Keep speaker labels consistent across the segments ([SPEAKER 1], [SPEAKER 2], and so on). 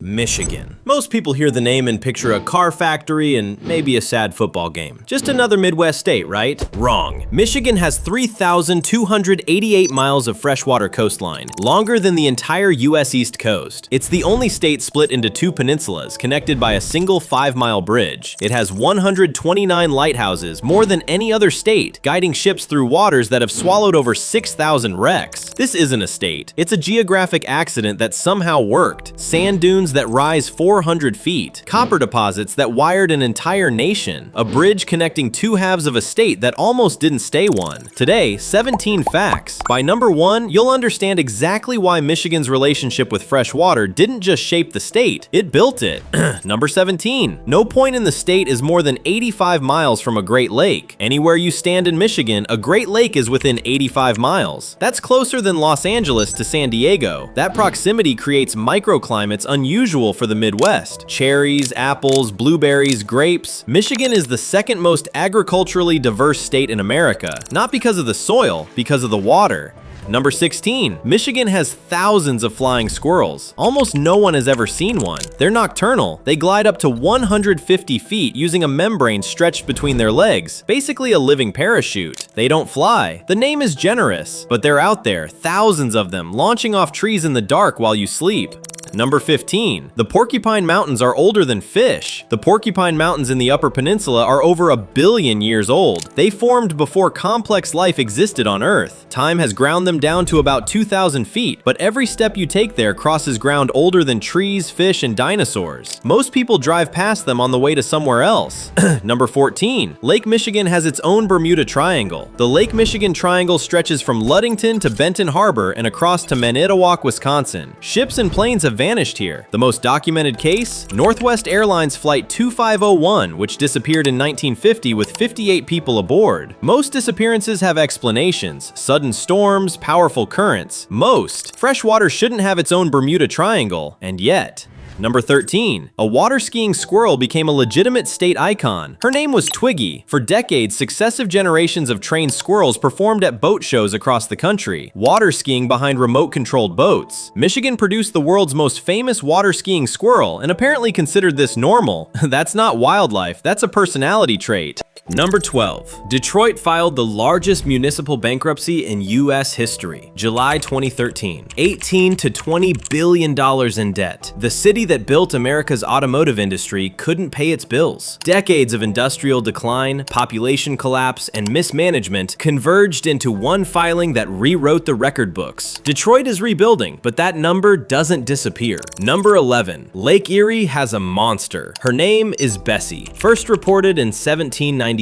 [SPEAKER 1] Michigan. Most people hear the name and picture a car factory and maybe a sad football game. Just another Midwest state, right? Wrong. Michigan has 3,288 miles of freshwater coastline, longer than the entire U.S. East Coast. It's the only state split into two peninsulas, connected by a single 5-mile bridge. It has 129 lighthouses, more than any other state, guiding ships through waters that have swallowed over 6,000 wrecks. This isn't a state. It's a geographic accident that somehow worked. Sand dunes that rise 400 feet, copper deposits that wired an entire nation, a bridge connecting two halves of a state that almost didn't stay one. Today, 17 facts. By number 1, you'll understand exactly why Michigan's relationship with fresh water didn't just shape the state, it built it. Number 17. No point in the state is more than 85 miles from a Great Lake. Anywhere you stand in Michigan, a Great Lake is within 85 miles. That's closer than Los Angeles to San Diego. That proximity creates microclimates unusual for the Midwest. Cherries, apples, blueberries, grapes. Michigan is the second most agriculturally diverse state in America, not because of the soil, because of the water. Number 16. Michigan has thousands of flying squirrels. Almost no one has ever seen one. They're nocturnal. They glide up to 150 feet using a membrane stretched between their legs, basically a living parachute. They don't fly. The name is generous, but they're out there, thousands of them, launching off trees in the dark while you sleep. Number 15. The Porcupine Mountains are older than fish. The Porcupine Mountains in the Upper Peninsula are over 1 billion years old. They formed before complex life existed on Earth. Time has ground them down to about 2,000 feet, but every step you take there crosses ground older than trees, fish, and dinosaurs. Most people drive past them on the way to somewhere else. Number 14. Lake Michigan has its own Bermuda Triangle. The Lake Michigan Triangle stretches from Ludington to Benton Harbor and across to Manitowoc, Wisconsin. Ships and planes have vanished here. The most documented case? Northwest Airlines Flight 2501, which disappeared in 1950 with 58 people aboard. Most disappearances have explanations: sudden storms, powerful currents. Most. Freshwater shouldn't have its own Bermuda Triangle, and yet. Number 13. A water skiing squirrel became a legitimate state icon. Her name was Twiggy. For decades, successive generations of trained squirrels performed at boat shows across the country, water skiing behind remote-controlled boats. Michigan produced the world's most famous water skiing squirrel and apparently considered this normal. That's not wildlife, that's a personality trait. Number 12. Detroit filed the largest municipal bankruptcy in U.S. history. July 2013. $18 to $20 billion in debt. The city that built America's automotive industry couldn't pay its bills. Decades of industrial decline, population collapse, and mismanagement converged into one filing that rewrote the record books. Detroit is rebuilding, but that number doesn't disappear. Number 11. Lake Erie has a monster. Her name is Bessie. First reported in 1793.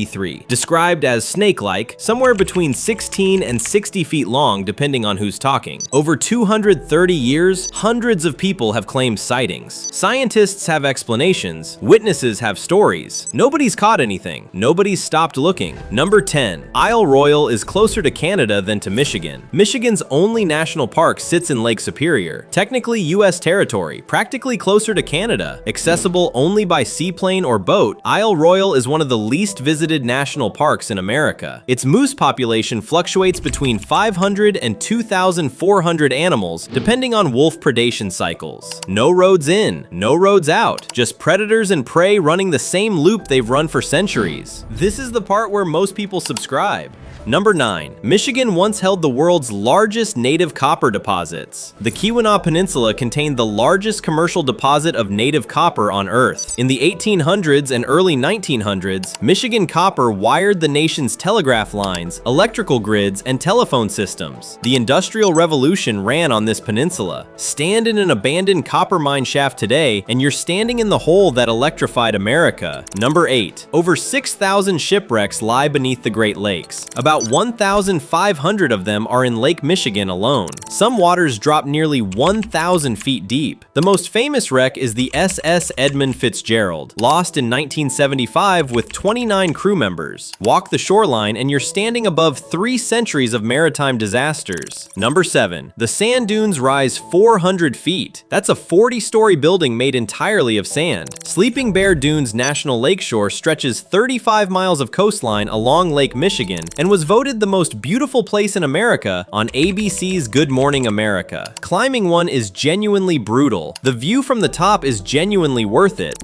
[SPEAKER 1] Described as snake-like, somewhere between 16 and 60 feet long depending on who's talking. Over 230 years, hundreds of people have claimed sightings. Scientists have explanations, witnesses have stories. Nobody's caught anything. Nobody's stopped looking. Number 10. Isle Royale is closer to Canada than to Michigan. Michigan's only national park sits in Lake Superior. Technically U.S. territory, practically closer to Canada. Accessible only by seaplane or boat, Isle Royale is one of the least visited national parks in America. Its moose population fluctuates between 500 and 2,400 animals, depending on wolf predation cycles. No roads in, no roads out, just predators and prey running the same loop they've run for centuries. This is the part where most people subscribe. Number 9. Michigan once held the world's largest native copper deposits. The Keweenaw Peninsula contained the largest commercial deposit of native copper on Earth. In the 1800s and early 1900s, Michigan copper wired the nation's telegraph lines, electrical grids, and telephone systems. The Industrial Revolution ran on this peninsula. Stand in an abandoned copper mine shaft today, and you're standing in the hole that electrified America. Number 8. Over 6,000 shipwrecks lie beneath the Great Lakes. About 1,500 of them are in Lake Michigan alone. Some waters drop nearly 1,000 feet deep. The most famous wreck is the SS Edmund Fitzgerald, lost in 1975 with 29 crew members. Walk the shoreline and you're standing above 3 centuries of maritime disasters. Number 7. The sand dunes rise 400 feet. That's a 40-story building made entirely of sand. Sleeping Bear Dunes National Lakeshore stretches 35 miles of coastline along Lake Michigan and was voted the most beautiful place in America on ABC's Good Morning America. Climbing one is genuinely brutal. The view from the top is genuinely worth it.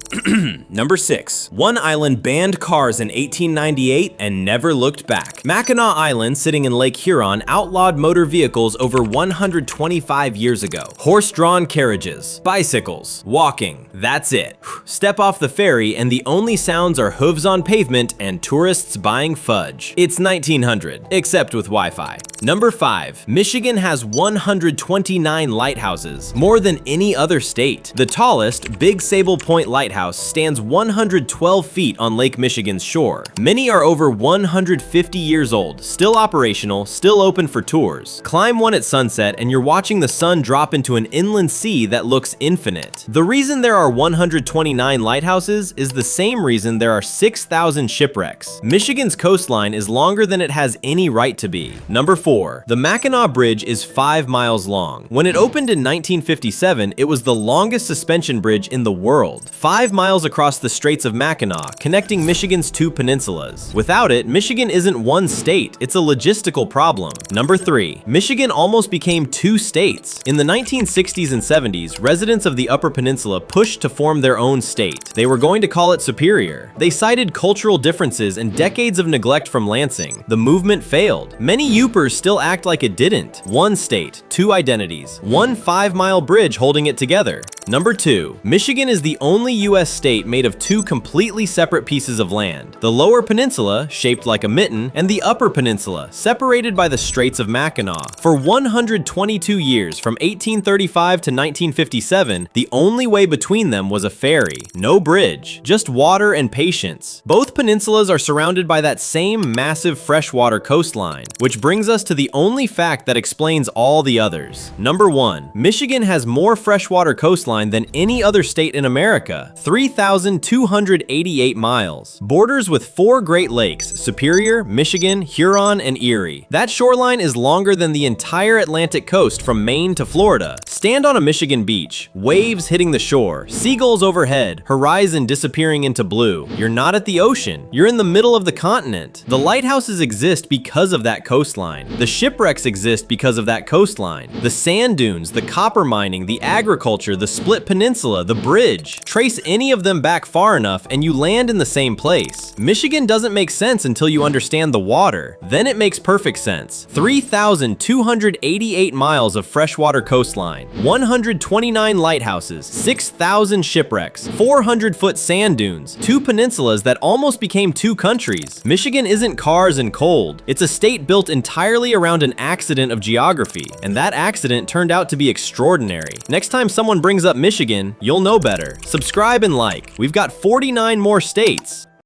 [SPEAKER 1] Number 6. One island banned cars in 1898 and never looked back. Mackinac Island, sitting in Lake Huron, outlawed motor vehicles over 125 years ago. Horse-drawn carriages, bicycles, walking, that's it. Step off the ferry and the only sounds are hooves on pavement and tourists buying fudge. It's 1900, except with Wi-Fi. Number 5. Michigan has 129 lighthouses, more than any other state. The tallest, Big Sable Point Lighthouse, stands 112 feet on Lake Michigan's shore. Many are over 150 years old, still operational, still open for tours. Climb one at sunset and you're watching the sun drop into an inland sea that looks infinite. The reason there are 129 lighthouses is the same reason there are 6,000 shipwrecks. Michigan's coastline is longer than it has any right to be. Number 4. The Mackinac Bridge is 5 miles long. When it opened in 1957, it was the longest suspension bridge in the world. 5 miles across the Straits of Mackinac, connecting Michigan's 2 peninsulas. Without it, Michigan isn't one state, it's a logistical problem. Number 3. Michigan almost became 2 states. In the 1960s and 70s, residents of the Upper Peninsula pushed to form their own state. They were going to call it Superior. They cited cultural differences and decades of neglect from Lansing. The movement failed. Many Yoopers still act like it didn't. 1 state, 2 identities, 1 5-mile bridge holding it together. Number 2. Michigan is the only U.S. state made of 2 completely separate pieces of land. The Lower Peninsula, shaped like a mitten, and the Upper Peninsula, separated by the Straits of Mackinac. For 122 years, from 1835 to 1957, the only way between them was a ferry. No bridge, just water and patience. Both peninsulas are surrounded by that same massive freshwater coastline, which brings us to the only fact that explains all the others. Number 1. Michigan has more freshwater coastline than any other state in America, 3,288 miles. Borders with 4 Great Lakes, Superior, Michigan, Huron, and Erie. That shoreline is longer than the entire Atlantic coast from Maine to Florida. Stand on a Michigan beach, waves hitting the shore, seagulls overhead, horizon disappearing into blue. You're not at the ocean, you're in the middle of the continent. The lighthouses exist because of that coastline. The shipwrecks exist because of that coastline. The sand dunes, the copper mining, the agriculture, the split peninsula, the bridge. Trace any of them back far enough and you land in the same place. Michigan doesn't make sense until you understand the water. Then it makes perfect sense. 3,288 miles of freshwater coastline, 129 lighthouses, 6,000 shipwrecks, 400-foot sand dunes, 2 peninsulas that almost became 2 countries. Michigan isn't cars and cold. It's a state built entirely around an accident of geography, and that accident turned out to be extraordinary. Next time someone brings up Michigan, you'll know better. Subscribe and like. We've got 49 more states.